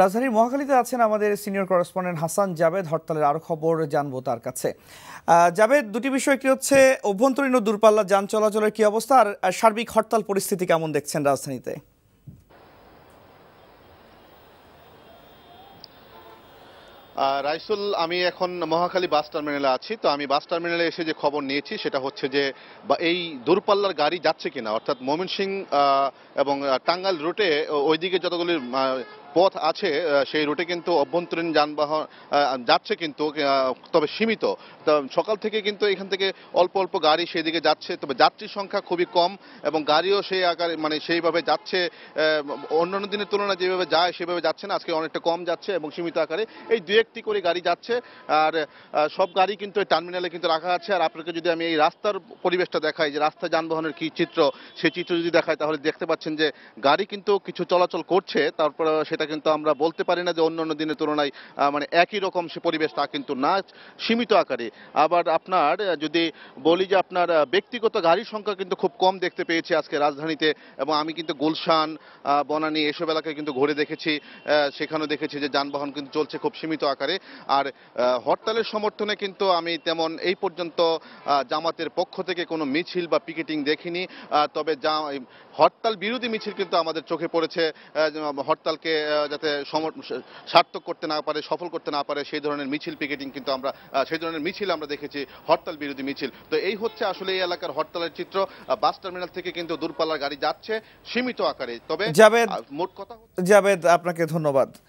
রাজধানীর মহাখালীতে আছেন আমাদের সিনিয়র করেসপন্ডেন্ট হাসান জাবেদ। হরতালের আরো খবর জানবো তার কাছে। জাবেদ, দুটি বিষয় কি হচ্ছে, অভ্যন্তরীণ ও দূরপাল্লা যান চলাচলের কি অবস্থা, আর সার্বিক হরতাল পরিস্থিতি কেমন দেখছেন রাজধানীতে? রাইসুল, আমি এখন মহাখালী বাস টার্মিনালে আছি। তো আমি বাস টার্মিনালে এসে যে খবর নিয়েছি সেটা হচ্ছে যে এই দূরপাল্লার গাড়ি যাচ্ছে কিনা, অর্থাৎ ময়মনসিংহ এবং টাঙ্গাইল রুটে ওইদিকে যতগুলি পথ আছে সেই রুটে কিন্তু অভ্যন্তরীণ যানবাহন যাচ্ছে, কিন্তু তবে সীমিত। সকাল থেকে কিন্তু এখান থেকে অল্প অল্প গাড়ি সেদিকে যাচ্ছে, তবে যাত্রীর সংখ্যা খুবই কম এবং গাড়িও সেই আকারে সেইভাবে যাচ্ছে, অন্যান্য দিনের তুলনায় যেভাবে যায় সেভাবে যাচ্ছে না, আজকে অনেকটা কম যাচ্ছে এবং সীমিত আকারে এই দু একটি করে গাড়ি যাচ্ছে। আর সব গাড়ি কিন্তু এই টার্মিনালে কিন্তু রাখা আছে। আর আপনাকে যদি আমি এই রাস্তার পরিবেশটা দেখাই, যে রাস্তা যানবাহনের কি চিত্র, সেই চিত্র যদি দেখাই তাহলে দেখতে পাচ্ছেন যে গাড়ি কিন্তু কিছু চলাচল করছে, তারপর সেটা কিন্তু আমরা বলতে পারি না যে অন্যান্য দিনের তুলনায় একই রকম সে পরিবেশ, তা কিন্তু না, সীমিত আকারে। আবার আপনার যদি বলি যে আপনার ব্যক্তিগত গাড়ির সংখ্যা কিন্তু খুব কম দেখতে পেয়েছি আজকে রাজধানীতে। এবং আমি কিন্তু গুলশান, বনানী এসব এলাকায় কিন্তু ঘুরে দেখেছি, সেখানেও দেখেছি যে যানবাহন কিন্তু চলছে খুব সীমিত আকারে। আর হরতালের সমর্থনে কিন্তু আমি তেমন এই পর্যন্ত জামাতের পক্ষ থেকে কোনো মিছিল বা পিকেটিং দেখিনি। তবে হরতাল বিরোধী মিছিল কিন্তু আমাদের চোখে পড়েছে, হরতালকে যাতে সার্থক করতে না পারে, সফল করতে না পারে, সেই ধরনের মিছিল পিকেটিং কিন্তু সেই ধরনের মিছিল আমরা দেখেছি, হরতাল বিরোধী মিছিল। তো এই হচ্ছে আসলে এই এলাকার হরতালের চিত্র। বাস টার্মিনাল থেকে কিন্তু দূরপাল্লার গাড়ি যাচ্ছে সীমিত আকারে। তবে জাবেদ, মোট কথা, জাবেদ আপনাকে ধন্যবাদ।